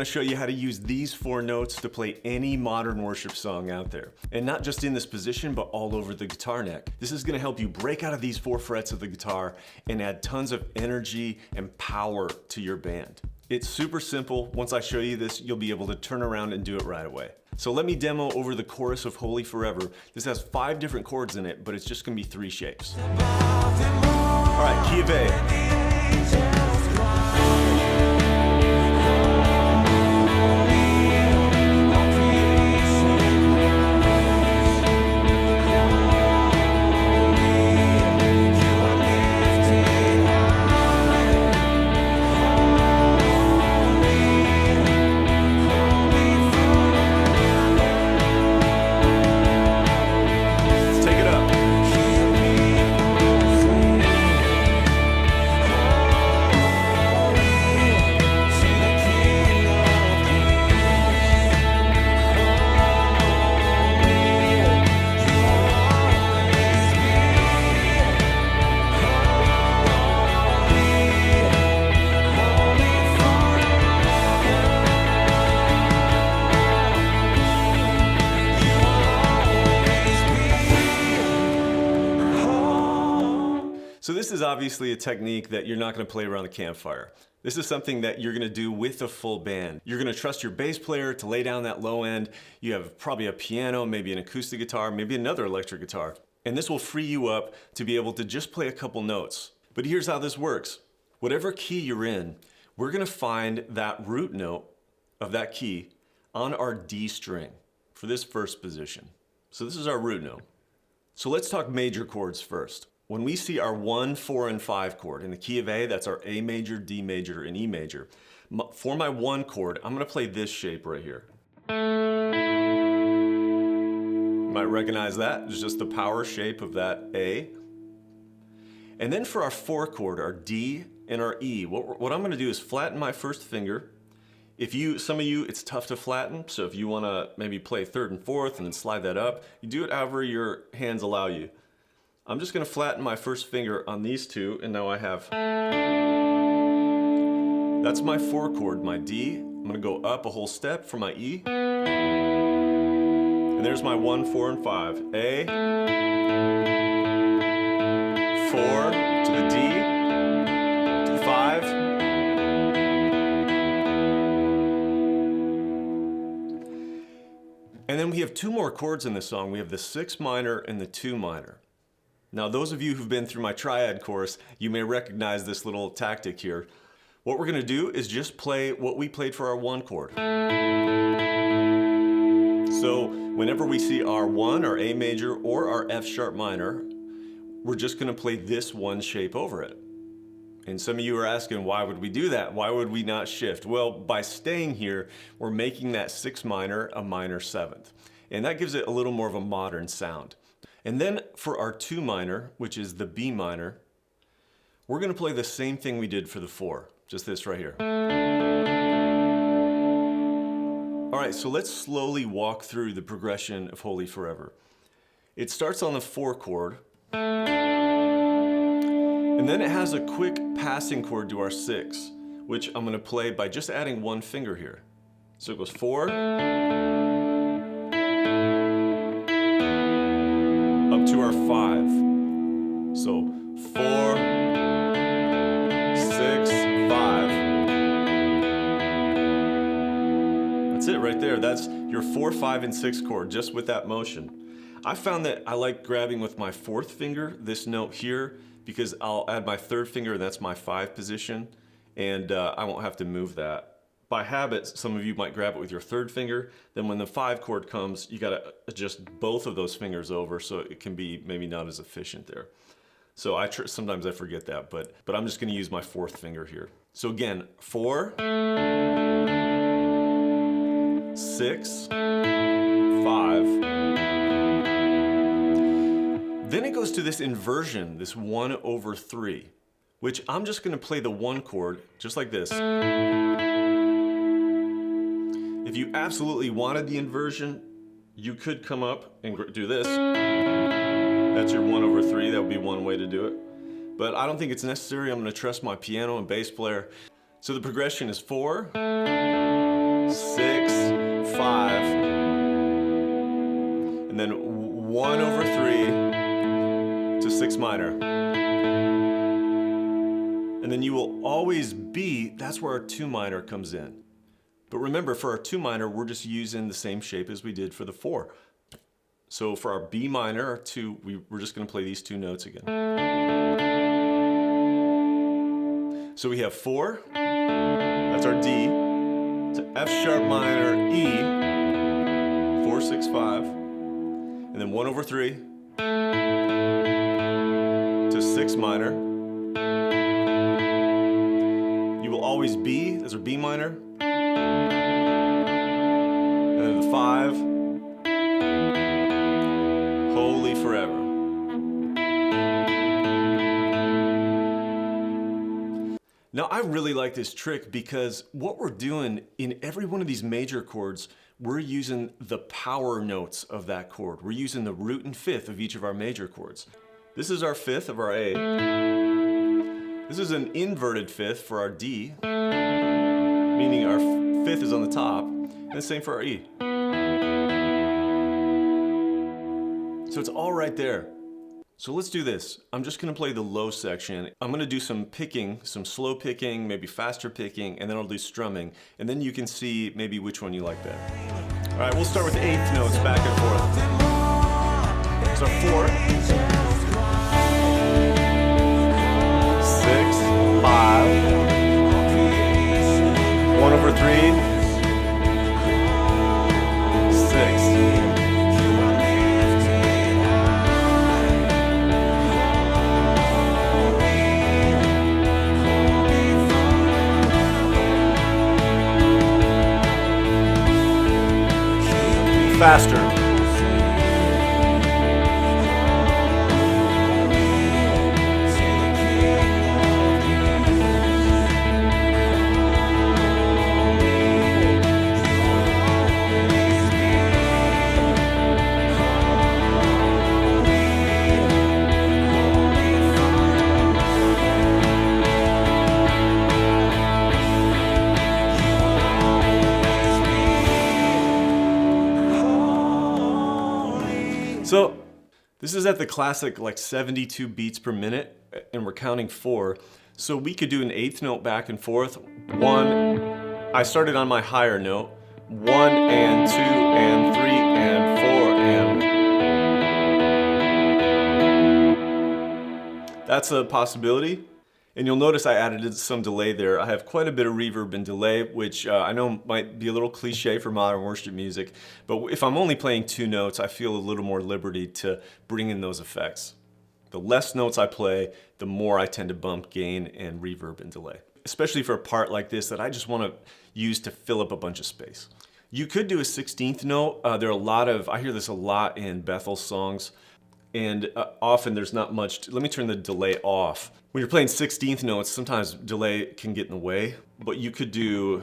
show you how to use these 4 notes to play any modern worship song out there. And not just in this position, but all over the guitar neck. This is gonna help you break out of these 4 frets of the guitar and add tons of energy and power to your band. It's super simple. Once I show you this, you'll be able to turn around and do it right away. So let me demo over the chorus of Holy Forever. This has 5 different chords in it, but it's just gonna be 3 shapes. All right, key of A. So this is obviously a technique that you're not gonna play around the campfire. This is something that you're gonna do with a full band. You're gonna trust your bass player to lay down that low end. You have probably a piano, maybe an acoustic guitar, maybe another electric guitar. And this will free you up to be able to just play a couple notes. But here's how this works. Whatever key you're in, we're gonna find that root note of that key on our D string for this first position. So this is our root note. So let's talk major chords first. When we see our 1, 4, and 5 chord in the key of A, that's our A major, D major, and E major. For my 1 chord, I'm gonna play this shape right here. You might recognize that. It's just the power shape of that A. And then for our 4 chord, our D and our E, what I'm gonna do is flatten my first finger. Some of you, it's tough to flatten, so if you wanna maybe play 3rd and 4th and then slide that up, you do it however your hands allow you. I'm just gonna flatten my first finger on these 2, and now I have, that's my 4 chord, my D. I'm gonna go up a whole step for my E. And there's my 1, 4, and 5. A, 4 to the D, to the 5. And then we have 2 more chords in this song. We have the 6 minor and the 2 minor. Now, those of you who've been through my triad course, you may recognize this little tactic here. What we're gonna do is just play what we played for our 1 chord. So whenever we see our 1, our A major, or our F sharp minor, we're just gonna play this one shape over it. And some of you are asking, why would we do that? Why would we not shift? Well, by staying here, we're making that 6 minor a minor 7th. And that gives it a little more of a modern sound. And then for our 2 minor, which is the B minor, we're gonna play the same thing we did for the 4, just this right here. All right, so let's slowly walk through the progression of Holy Forever. It starts on the 4 chord, and then it has a quick passing chord to our 6, which I'm gonna play by just adding 1 finger here. So it goes 4, to our 5. So 4, 6, 5. That's it right there. That's your 4, 5, and 6 chord just with that motion. I found that I like grabbing with my 4th finger this note here because I'll add my 3rd finger and that's my 5 position, and I won't have to move that. By habit, some of you might grab it with your 3rd finger. Then when the 5 chord comes, you gotta adjust both of those fingers over so it can be maybe not as efficient there. So sometimes I forget that, but I'm just gonna use my 4th finger here. So again, 4, 6, 5. Then it goes to this inversion, this 1/3, which I'm just gonna play the 1 chord just like this. If you absolutely wanted the inversion, you could come up and do this. That's your 1/3, that would be one way to do it. But I don't think it's necessary. I'm gonna trust my piano and bass player. So the progression is 4, 6, 5, and then 1 over 3 to 6 minor. And then you will always be, that's where our 2 minor comes in. But remember, for our 2 minor, we're just using the same shape as we did for the 4. So for our B minor, our 2, we're just going to play these 2 notes again. So we have 4, that's our D, to F sharp minor, E, 4, 6, 5, and then 1 over 3 to 6 minor. You will always be, that's our B minor, and then the 5, holy forever. Now, I really like this trick because what we're doing in every one of these major chords, we're using the power notes of that chord. We're using the root and fifth of each of our major chords. This is our fifth of our A. This is an inverted fifth for our D, meaning our fifth is on the top, and the same for our E. So it's all right there. So let's do this. I'm just gonna play the low section. I'm gonna do some picking, some slow picking, maybe faster picking, and then I'll do strumming. And then you can see maybe which one you like better. All right, we'll start with the eighth notes back and forth. So 4, 6, 5, 1 over 3, 6. Faster. So this is at the classic like 72 beats per minute, and we're counting 4. So we could do an eighth note back and forth. 1, I started on my higher note. 1 and 2 and 3 and 4 and... That's a possibility. And you'll notice I added some delay there. I have quite a bit of reverb and delay, which I know might be a little cliche for modern worship music, but if I'm only playing 2 notes, I feel a little more liberty to bring in those effects. The less notes I play, the more I tend to bump gain and reverb and delay. Especially for a part like this that I just want to use to fill up a bunch of space. You could do a 16th note. There are a lot of, I hear this a lot in Bethel songs, and often there's not much. Let me turn the delay off. When you're playing 16th notes, sometimes delay can get in the way, but you could do...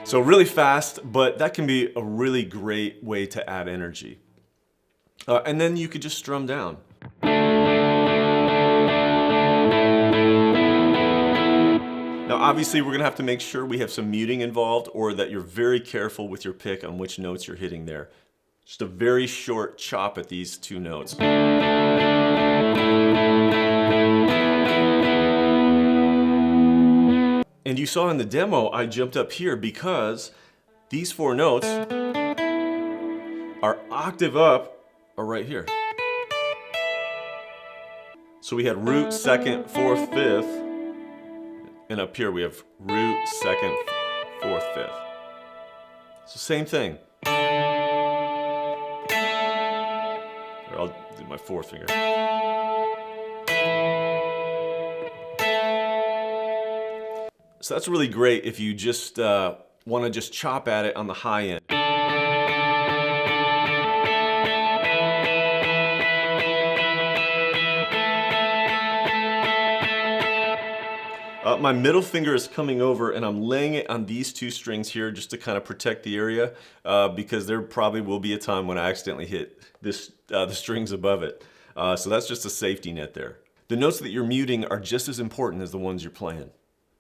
So really fast, but that can be a really great way to add energy. And then you could just strum down. Now obviously we're gonna have to make sure we have some muting involved, or that you're very careful with your pick on which notes you're hitting there. Just a very short chop at these 2 notes. And you saw in the demo, I jumped up here because these 4 notes are octave up or right here. So we had root, 2nd, 4th, 5th, and up here we have root, 2nd, 4th, 5th. So same thing. Or I'll do my 4th finger. So that's really great if you just want to just chop at it on the high end. Now my middle finger is coming over and I'm laying it on these two strings here just to kind of protect the area because there probably will be a time when I accidentally hit this, the strings above it. So that's just a safety net there. The notes that you're muting are just as important as the ones you're playing.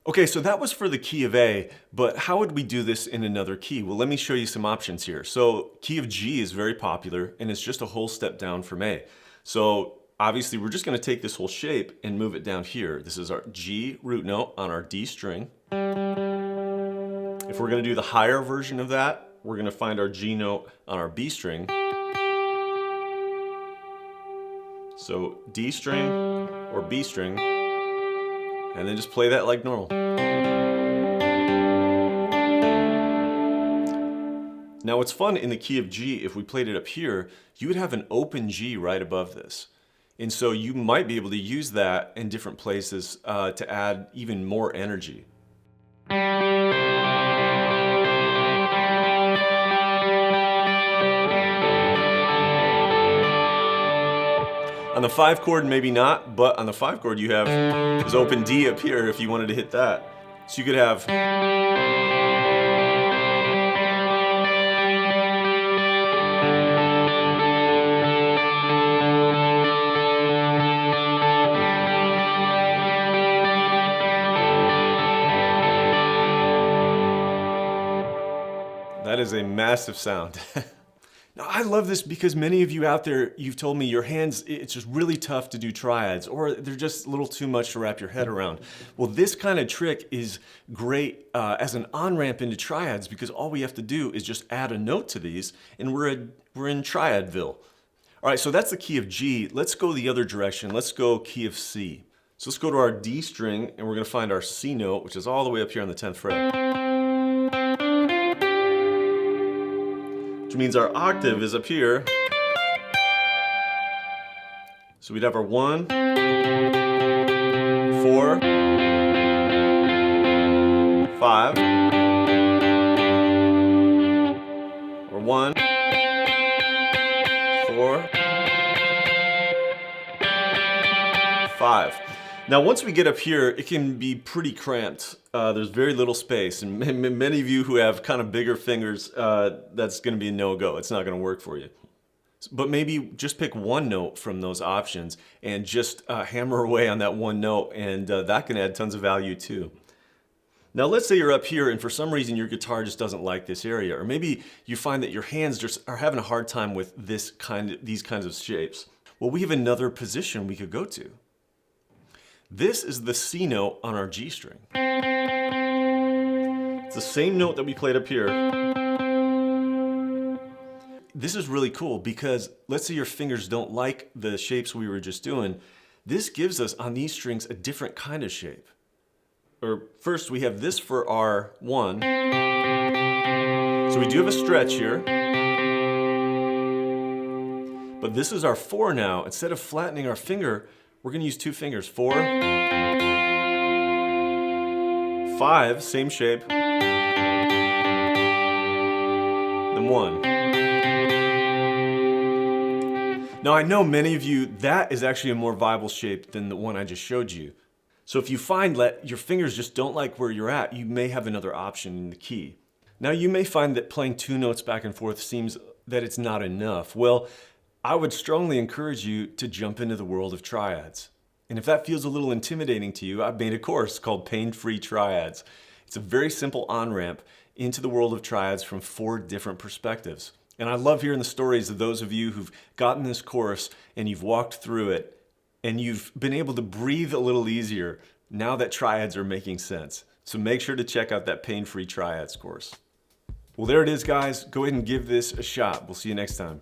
Okay, so that was for the key of A, but how would we do this in another key? Well, let me show you some options here. So key of G is very popular and it's just a whole step down from A. So obviously we're just gonna take this whole shape and move it down here. This is our G root note on our D string. If we're gonna do the higher version of that, we're gonna find our G note on our B string. So D string or B string, and then just play that like normal. Now what's fun in the key of G, if we played it up here, you would have an open G right above this. And so you might be able to use that in different places to add even more energy. On the 5 chord, maybe not, but on the 5 chord you have this open D up here if you wanted to hit that. So you could have that is a massive sound. Now, I love this because many of you out there, you've told me your hands, it's just really tough to do triads, or they're just a little too much to wrap your head around. Well, this kind of trick is great as an on-ramp into triads because all we have to do is just add a note to these and we're in Triadville. All right, so that's the key of G. Let's go the other direction. Let's go key of C. So let's go to our D string and we're gonna find our C note, which is all the way up here on the 10th fret. Which means our octave is up here. So we'd have our 1, 4, five, or 1, 4, 5. Now, once we get up here, it can be pretty cramped. There's very little space, and many of you who have kind of bigger fingers, that's gonna be a no-go. It's not gonna work for you. But maybe just pick one note from those options and just hammer away on that one note, and that can add tons of value too. Now, let's say you're up here and for some reason your guitar just doesn't like this area, or maybe you find that your hands just are having a hard time with these kinds of shapes. Well, we have another position we could go to. This is the C note on our G string. It's the same note that we played up here. This is really cool because let's say your fingers don't like the shapes we were just doing. This gives us on these strings a different kind of shape. Or first we have this for our 1. So we do have a stretch here. But this is our 4 now. Instead of flattening our finger, we're gonna use 2 fingers. 4, 5, same shape, then 1. Now I know many of you, that is actually a more viable shape than the one I just showed you. So if you find that your fingers just don't like where you're at, you may have another option in the key. Now you may find that playing 2 notes back and forth seems that it's not enough. Well, I would strongly encourage you to jump into the world of triads. And if that feels a little intimidating to you, I've made a course called Pain-Free Triads. It's a very simple on-ramp into the world of triads from 4 different perspectives. And I love hearing the stories of those of you who've gotten this course and you've walked through it and you've been able to breathe a little easier now that triads are making sense. So make sure to check out that Pain-Free Triads course. Well, there it is, guys. Go ahead and give this a shot. We'll see you next time.